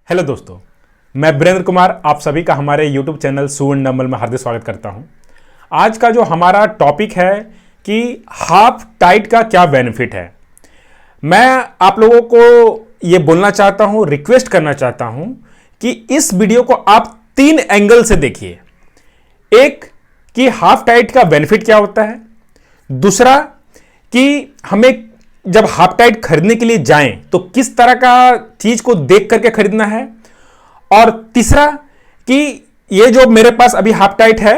Hello दोस्तों, मैं वीरेंद्र कुमार आप सभी का हमारे YouTube चैनल सुवर्ण नंबल में हार्दिक स्वागत करता हूं। आज का जो हमारा टॉपिक है कि हाफ टाइट का क्या बेनिफिट है। मैं आप लोगों को ये बोलना चाहता हूं, रिक्वेस्ट करना चाहता हूं कि इस वीडियो को आप 3 एंगल से देखिए। एक कि हाफ टाइट का बेनिफिट क्या होता है, दूसरा कि हमें जब हाफ टाइट खरीदने के लिए जाएं तो किस तरह का चीज को देख करके खरीदना है, और तीसरा कि ये जो मेरे पास अभी हाफ टाइट है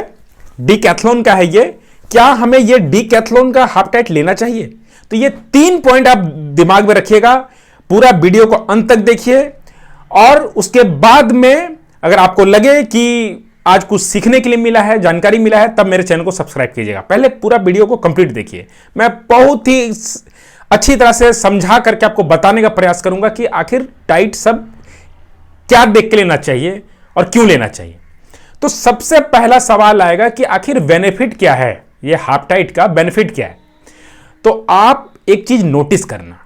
डीकैथलॉन का है, ये क्या हमें ये डीकैथलॉन का हाफ टाइट लेना चाहिए। तो ये 3 पॉइंट आप दिमाग में रखिएगा, पूरा वीडियो को अंत तक देखिए और उसके बाद में अगर आपको लगे कि आज कुछ सीखने के लिए मिला है, जानकारी मिला है, तब मेरे चैनल को सब्सक्राइब कीजिएगा। पहले पूरा वीडियो को कंप्लीट देखिए। मैं बहुत ही अच्छी तरह से समझा करके आपको बताने का प्रयास करूंगा कि आखिर टाइट सब क्या देख के लेना चाहिए और क्यों लेना चाहिए। तो सबसे पहला सवाल आएगा कि आखिर बेनिफिट क्या है, ये हाफ टाइट का बेनिफिट क्या है। तो आप एक चीज नोटिस करना,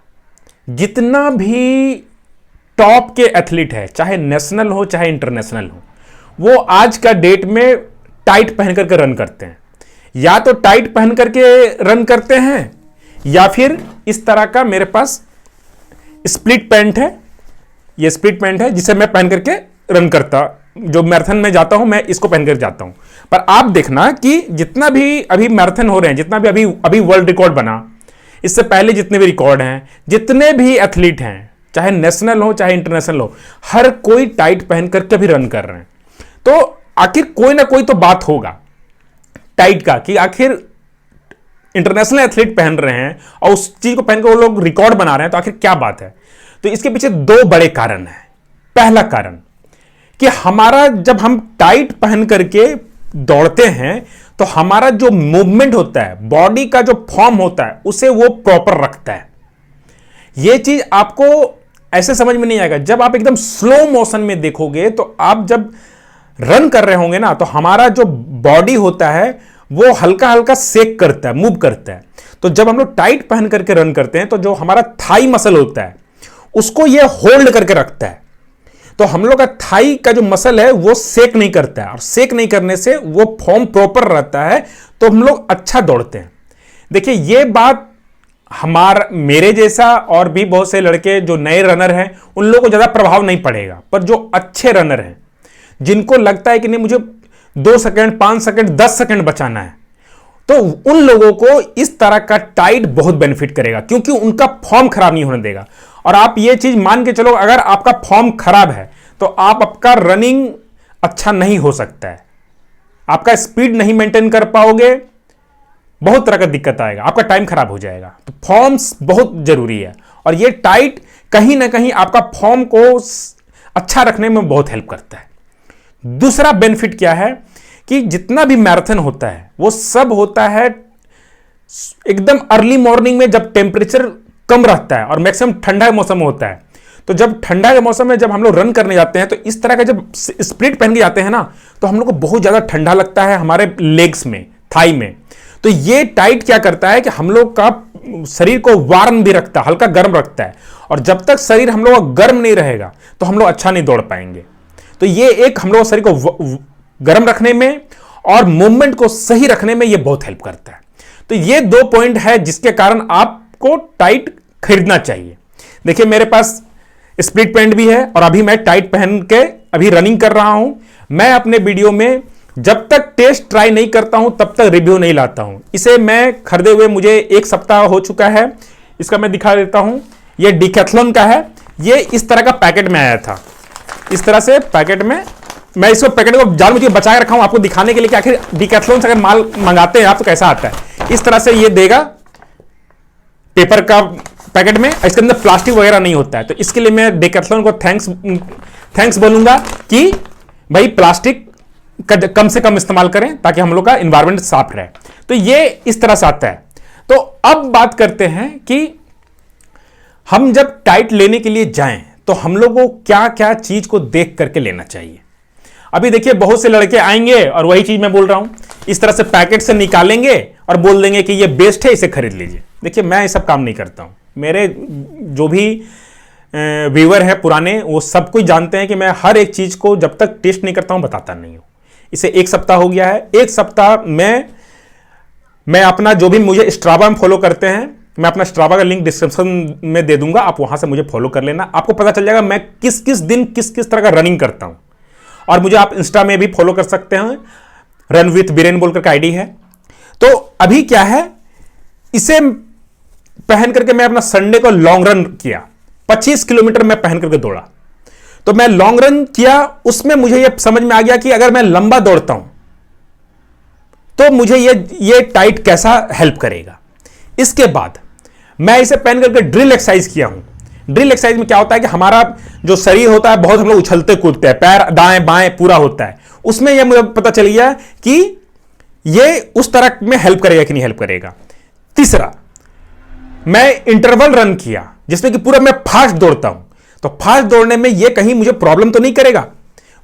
जितना भी टॉप के एथलीट है, चाहे नेशनल हो चाहे इंटरनेशनल हो, वो आज का डेट में टाइट पहन करके रन करते हैं। या तो टाइट पहन करके रन करते हैं या फिर इस तरह का मेरे पास स्प्लिट पैंट है, ये स्प्लिट पैंट है जिसे मैं पहन करके रन करता, जो मैराथन में जाता हूं मैं इसको पहन कर जाता हूं। पर आप देखना कि जितना भी अभी मैराथन हो रहे हैं, जितना भी अभी वर्ल्ड रिकॉर्ड बना, इससे पहले जितने भी रिकॉर्ड हैं, जितने भी एथलीट हैं, चाहे नेशनल हो चाहे इंटरनेशनल हो, हर कोई टाइट पहन करके भी रन कर रहे हैं। तो आखिर कोई ना कोई तो बात होगा टाइट का कि आखिर इंटरनेशनल एथलीट पहन रहे हैं और उस चीज को पहन के वो लोग रिकॉर्ड बना रहे हैं, तो आखिर क्या बात है। तो इसके पीछे 2 बड़े कारण हैं। पहला कारण कि हमारा जब हम टाइट पहन करके दौड़ते हैं तो हमारा जो मूवमेंट होता है, बॉडी का जो फॉर्म होता है, उसे वो प्रॉपर रखता है। यह चीज आपको ऐसे समझ में नहीं आएगा। जब आप एकदम स्लो मोशन में देखोगे तो आप जब रन कर रहे होंगे ना, तो हमारा जो बॉडी होता है वो हल्का हल्का शेक करता है, मूव करता है। तो जब हम लोग टाइट पहन करके रन करते हैं तो जो हमारा थाई मसल होता है उसको ये होल्ड करके रखता है। तो हम लोग का थाई का जो मसल है वो शेक नहीं करता है, और शेक नहीं करने से वो फॉर्म प्रॉपर रहता है, तो हम लोग अच्छा दौड़ते हैं। देखिए ये बात मेरे जैसा और भी बहुत से लड़के जो नए रनर हैं उन लोगों को ज्यादा प्रभाव नहीं पड़ेगा, पर जो अच्छे रनर हैं, जिनको लगता है कि नहीं मुझे 2 सेकंड 5 सेकंड 10 सेकंड बचाना है, तो उन लोगों को इस तरह का टाइट बहुत बेनिफिट करेगा, क्योंकि उनका फॉर्म खराब नहीं होने देगा। और आप ये चीज मान के चलो, अगर आपका फॉर्म खराब है तो आपका रनिंग अच्छा नहीं हो सकता है, आपका स्पीड नहीं मेंटेन कर पाओगे, बहुत तरह का दिक्कत आएगा, आपका टाइम खराब हो जाएगा। तो फॉर्म्स बहुत जरूरी है, और ये टाइट कहीं ना कहीं आपका फॉर्म को अच्छा रखने में बहुत हेल्प करता है। दूसरा बेनिफिट क्या है कि जितना भी मैराथन होता है वो सब होता है एकदम अर्ली मॉर्निंग में, जब टेम्परेचर कम रहता है और मैक्सिमम ठंडा का मौसम होता है। तो जब ठंडा के मौसम में जब हम लोग रन करने जाते हैं तो इस तरह का जब स्प्लिट पहन के जाते हैं ना, तो हम लोग को बहुत ज्यादा ठंडा लगता है हमारे लेग्स में, थाई में। तो ये टाइट क्या करता है कि हम लोग का शरीर को वार्म भी रखता है, हल्का गर्म रखता है, और जब तक शरीर हम लोग का गर्म नहीं रहेगा तो हम लोग अच्छा नहीं दौड़ पाएंगे। तो ये एक हम लोग शरीर को गर्म रखने में और मूवमेंट को सही रखने में ये बहुत हेल्प करता है। तो ये 2 पॉइंट है जिसके कारण आपको टाइट खरीदना चाहिए। देखिए मेरे पास स्प्लिट पैंट भी है और अभी मैं टाइट पहन के अभी रनिंग कर रहा हूं। मैं अपने वीडियो में जब तक टेस्ट ट्राई नहीं करता हूं तब तक रिव्यू नहीं लाता हूं। इसे मैं खरीदे हुए मुझे 1 सप्ताह हो चुका है। इसका मैं दिखा देता हूं, ये डीकैथलॉन का है। ये इस तरह का पैकेट में आया था, इस तरह से पैकेट में। मैं इसको पैकेट को जानबूझ के बचा के रखा हूं आपको दिखाने के लिए कि आखिर डीकैथलॉन से अगर माल मंगाते हैं आप तो कैसा आता है। इस तरह से ये देगा पेपर का पैकेट में, इसके अंदर प्लास्टिक वगैरह नहीं होता है। तो इसके लिए मैं डीकैथलॉन को थैंक्स बोलूंगा कि भाई प्लास्टिक का कम से कम इस्तेमाल करें ताकि हम लोग का एनवायरनमेंट साफ रहे। तो ये इस तरह से आता है। तो अब बात करते हैं कि हम जब टाइट लेने के लिए जाएं तो हम लोग को क्या क्या चीज को देख करके लेना चाहिए। अभी देखिए बहुत से लड़के आएंगे और वही चीज मैं बोल रहा हूं, इस तरह से पैकेट से निकालेंगे और बोल देंगे कि ये बेस्ट है, इसे खरीद लीजिए। देखिए मैं ये सब काम नहीं करता हूं। मेरे जो भी व्यूअर हैं पुराने, वो सब कुछ जानते हैं कि मैं हर एक चीज़ को जब तक टेस्ट नहीं करता हूं बताता नहीं हूं। इसे 1 सप्ताह हो गया है। 1 सप्ताह में मैं अपना जो भी मुझे स्ट्रावा में फॉलो करते हैं, मैं अपना स्ट्रावा का लिंक डिस्क्रिप्शन में दे दूंगा, आप वहां से मुझे फॉलो कर लेना। आपको पता चल जाएगा मैं किस किस दिन किस किस तरह का रनिंग करता हूं। और मुझे आप इंस्टा में भी फॉलो कर सकते हैं, रन विथ बीरेन बोलकर का आईडी है। तो अभी क्या है, इसे पहन करके मैं अपना संडे को लॉन्ग रन किया, 25 किलोमीटर मैं पहन करके दौड़ा। तो मैं लॉन्ग रन किया, उसमें मुझे यह समझ में आ गया कि अगर मैं लंबा दौड़ता हूं तो मुझे ये टाइट कैसा हेल्प करेगा। इसके बाद मैं इसे पहन करके ड्रिल एक्सरसाइज किया हूं। ड्रिल एक्सरसाइज में क्या होता है कि हमारा जो शरीर होता है, बहुत हम लोग उछलते कूदते हैं, पैर दाएं बाएं पूरा होता है, उसमें यह मुझे पता चल गया कि ये उस तरह में हेल्प करेगा कि नहीं हेल्प करेगा। तीसरा, मैं इंटरवल रन किया जिसमें कि पूरा मैं फास्ट दौड़ता हूं, तो फास्ट दौड़ने में यह कहीं मुझे प्रॉब्लम तो नहीं करेगा,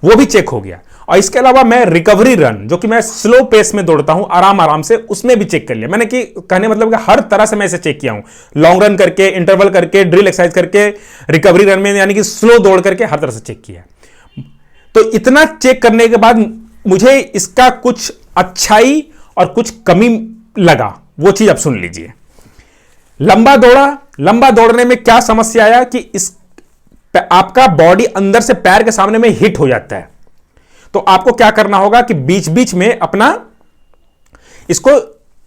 वो भी चेक हो गया। और इसके अलावा मैं रिकवरी रन, जो कि मैं स्लो पेस में दौड़ता हूं आराम आराम से, उसमें भी चेक कर लिया मैंने। कि कहने मतलब कि हर तरह से मैं इसे चेक किया हूं, लॉन्ग रन करके, इंटरवल करके, ड्रिल एक्सरसाइज करके, रिकवरी रन में यानी कि स्लो दौड़ करके, हर तरह से चेक किया। तो इतना चेक करने के बाद मुझे इसका कुछ अच्छाई और कुछ कमी लगा, वो चीज आप सुन लीजिए। लंबा दौड़ा, लंबा दौड़ने में क्या समस्या आया कि इस आपका बॉडी अंदर से पैर के सामने में हिट हो जाता है। तो आपको क्या करना होगा कि बीच बीच में अपना इसको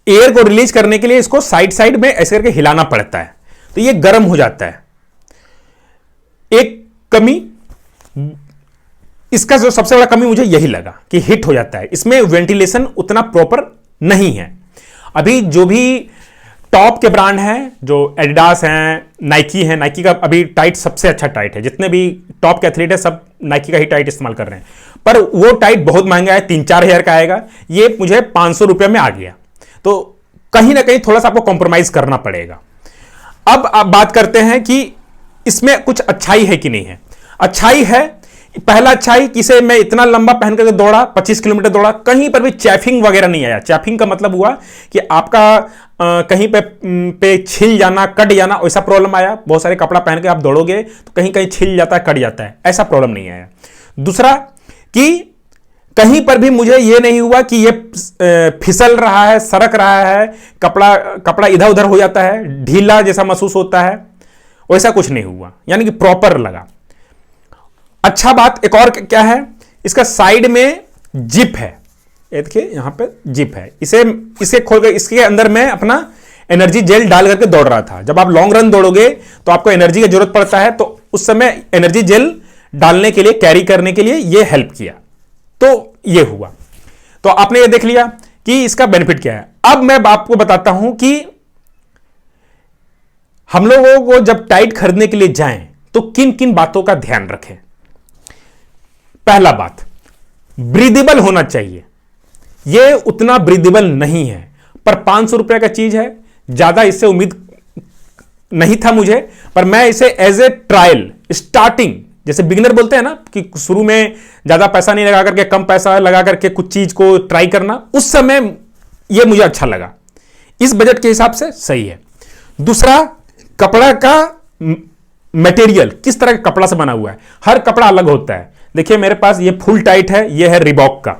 एयर को रिलीज करने के लिए इसको साइड साइड में ऐसे करके हिलाना पड़ता है, तो ये गर्म हो जाता है। एक कमी, इसका जो सबसे बड़ा कमी मुझे यही लगा कि हिट हो जाता है, इसमें वेंटिलेशन उतना प्रॉपर नहीं है। अभी जो भी टॉप के ब्रांड हैं, जो एडिडास हैं, नाइकी है, नाइकी का अभी टाइट सबसे अच्छा टाइट है। जितने भी टॉप के एथलीट है सब नाइकी का ही टाइट इस्तेमाल कर रहे हैं, पर वो टाइट बहुत महंगा है, 3-4 हज़ार का आएगा। ये मुझे 500 रुपये में आ गया, तो कहीं ना कहीं थोड़ा सा आपको कॉम्प्रोमाइज करना पड़ेगा। अब आप बात करते हैं कि इसमें कुछ अच्छाई है कि नहीं है। अच्छाई है, पहला अच्छाई कि इसे मैं इतना लंबा पहन करके दौड़ा, 25 किलोमीटर दौड़ा, कहीं पर भी चैफिंग वगैरह नहीं आया। चैफिंग का मतलब हुआ कि आपका कहीं पे छिल जाना, कट जाना, वैसा प्रॉब्लम आया। बहुत सारे कपड़ा पहन के आप दौड़ोगे तो कहीं कहीं छिल जाता है, कट जाता है, ऐसा प्रॉब्लम नहीं आया। दूसरा कि कहीं पर भी मुझे यह नहीं हुआ कि ये फिसल रहा है, सरक रहा है, कपड़ा इधर उधर हो जाता है, ढीला जैसा महसूस होता है, वैसा कुछ नहीं हुआ, यानी कि प्रॉपर लगा। अच्छा बात एक और क्या है, इसका साइड में जिप है, ये देखिए यहां पे जिप है। इसे खोल कर इसके अंदर मैं अपना एनर्जी जेल डाल करके दौड़ रहा था। जब आप लॉन्ग रन दौड़ोगे तो आपको एनर्जी की जरूरत पड़ता है, तो उस समय एनर्जी जेल डालने के लिए, कैरी करने के लिए ये हेल्प किया, तो ये हुआ। तो आपने ये देख लिया कि इसका बेनिफिट क्या है। अब मैं आपको बताता हूं कि हम लोगों को जब टाइट खरीदने के लिए जाएं तो किन किन बातों का ध्यान रखें। पहला बात, ब्रीदेबल होना चाहिए। यह उतना ब्रीदेबल नहीं है, पर 500 रुपए का चीज है, ज्यादा इससे उम्मीद नहीं था मुझे, पर मैं इसे एज ए ट्रायल, स्टार्टिंग, जैसे बिगिनर बोलते हैं ना कि शुरू में ज्यादा पैसा नहीं लगा करके, कम पैसा लगा करके कुछ चीज को ट्राई करना, उस समय यह मुझे अच्छा लगा। इस बजट के हिसाब से सही है। दूसरा, कपड़ा का मटेरियल किस तरह का कपड़ा से बना हुआ है। हर कपड़ा अलग होता है। देखिए मेरे पास ये फुल टाइट है, ये है रिबॉक का,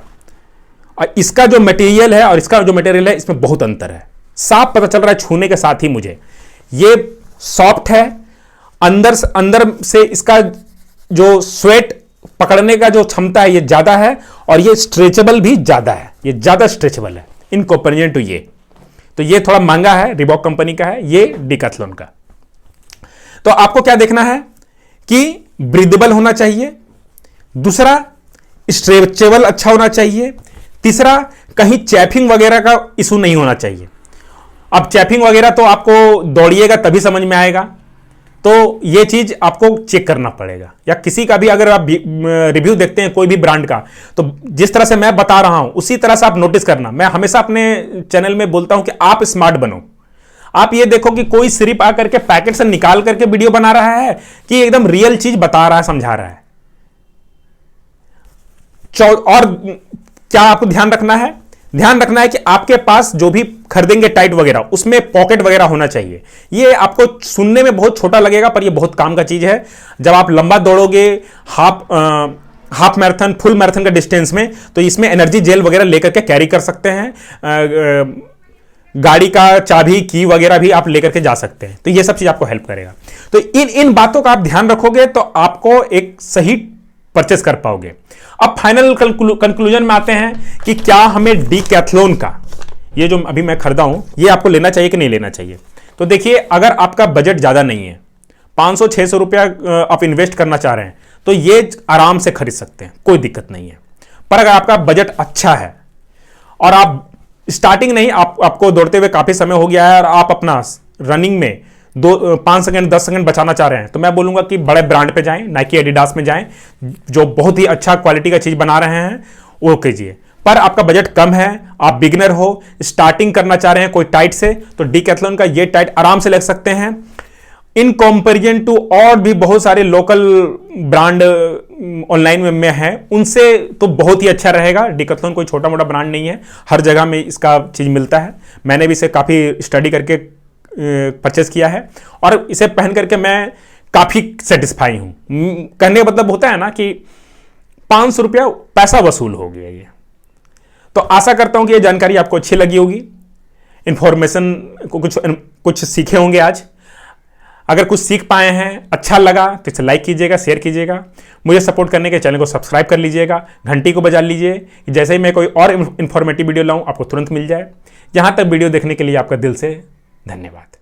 और इसका जो मटेरियल है और इसका जो मटेरियल है, इसमें बहुत अंतर है। साफ पता चल रहा है छूने के साथ ही मुझे। ये सॉफ्ट है, अंदर से इसका जो स्वेट पकड़ने का जो क्षमता है ये ज्यादा है, और ये स्ट्रेचेबल भी ज्यादा है, ये ज्यादा स्ट्रेचेबल है इन कंपेरिजन टू ये। तो ये थोड़ा महंगा है, रिबॉक कंपनी का है, ये डिकैथलॉन का। तो आपको क्या देखना है कि ब्रीदेबल होना चाहिए। दूसरा, स्ट्रेचेबल अच्छा होना चाहिए। तीसरा, कहीं चैफिंग वगैरह का इशू नहीं होना चाहिए। अब चैफिंग वगैरह तो आपको दौड़िएगा तभी समझ में आएगा, तो यह चीज आपको चेक करना पड़ेगा। या किसी का भी अगर आप रिव्यू देखते हैं कोई भी ब्रांड का, तो जिस तरह से मैं बता रहा हूं उसी तरह से आप नोटिस करना। मैं हमेशा अपने चैनल में बोलता हूं कि आप स्मार्ट बनो। आप ये देखो कि कोई सिर्फ आकर के पैकेट से निकाल करके वीडियो बना रहा है कि एकदम रियल चीज बता रहा है, समझा रहा है। और क्या आपको ध्यान रखना है, ध्यान रखना है कि आपके पास जो भी खरीदेंगे टाइट वगैरह उसमें पॉकेट वगैरह होना चाहिए। ये आपको सुनने में बहुत छोटा लगेगा पर ये बहुत काम का चीज है। जब आप लंबा दौड़ोगे हाफ मैराथन फुल मैराथन का डिस्टेंस में, तो इसमें एनर्जी जेल वगैरह लेकर के कैरी कर सकते हैं। गाड़ी का चाबी की वगैरह भी आप लेकर के जा सकते हैं, तो ये सब चीज आपको हेल्प करेगा। तो इन बातों का आप ध्यान रखोगे तो आपको एक सही परचेस कर पाओगे। अब फाइनल कंक्लूजन में आते हैं कि क्या हमें डीकैथलॉन का ये जो अभी मैं खरीदा हूं ये आपको लेना चाहिए कि नहीं लेना चाहिए। तो देखिए, अगर आपका बजट ज्यादा नहीं है, 500-600 रुपया आप इन्वेस्ट करना चाह रहे हैं, तो ये आराम से खरीद सकते हैं, कोई दिक्कत नहीं है। पर अगर आपका बजट अच्छा है और आप स्टार्टिंग नहीं, आपको दौड़ते हुए काफी समय हो गया है और आप अपना रनिंग में 5 सेकंड 10 सेकंड बचाना चाह रहे हैं, तो मैं बोलूंगा कि बड़े ब्रांड पे जाएं, नाइकी एडिडास में जाएं, जो बहुत ही अच्छा क्वालिटी का चीज बना रहे हैं वो कीजिए। पर आपका बजट कम है, आप बिगिनर हो, स्टार्टिंग करना चाह रहे हैं कोई टाइट से, तो डीकैथलॉन का ये टाइट आराम से ले सकते हैं। इन कंपेरिजन टू और भी बहुत सारे लोकल ब्रांड ऑनलाइन में है, उनसे तो बहुत ही अच्छा रहेगा। डीकैथलॉन कोई छोटा मोटा ब्रांड नहीं है, हर जगह में इसका चीज मिलता है। मैंने भी इसे काफी स्टडी करके परचेस किया है और इसे पहन करके मैं काफी सेटिस्फाई हूं। कहने का मतलब होता है ना कि 500 रुपया पैसा वसूल हो गया ये। तो आशा करता हूं कि ये जानकारी आपको अच्छी लगी होगी, इंफॉर्मेशन को कुछ सीखे होंगे आज। अगर कुछ सीख पाए हैं, अच्छा लगा तो इसे लाइक कीजिएगा, शेयर कीजिएगा। मुझे सपोर्ट करने के चैनल को सब्सक्राइब कर लीजिएगा, घंटी को बजा लीजिए कि जैसे ही मैं कोई और इंफॉर्मेटिव वीडियो लाऊं आपको तुरंत मिल जाए। यहां तक वीडियो देखने के लिए आपका दिल से धन्यवाद।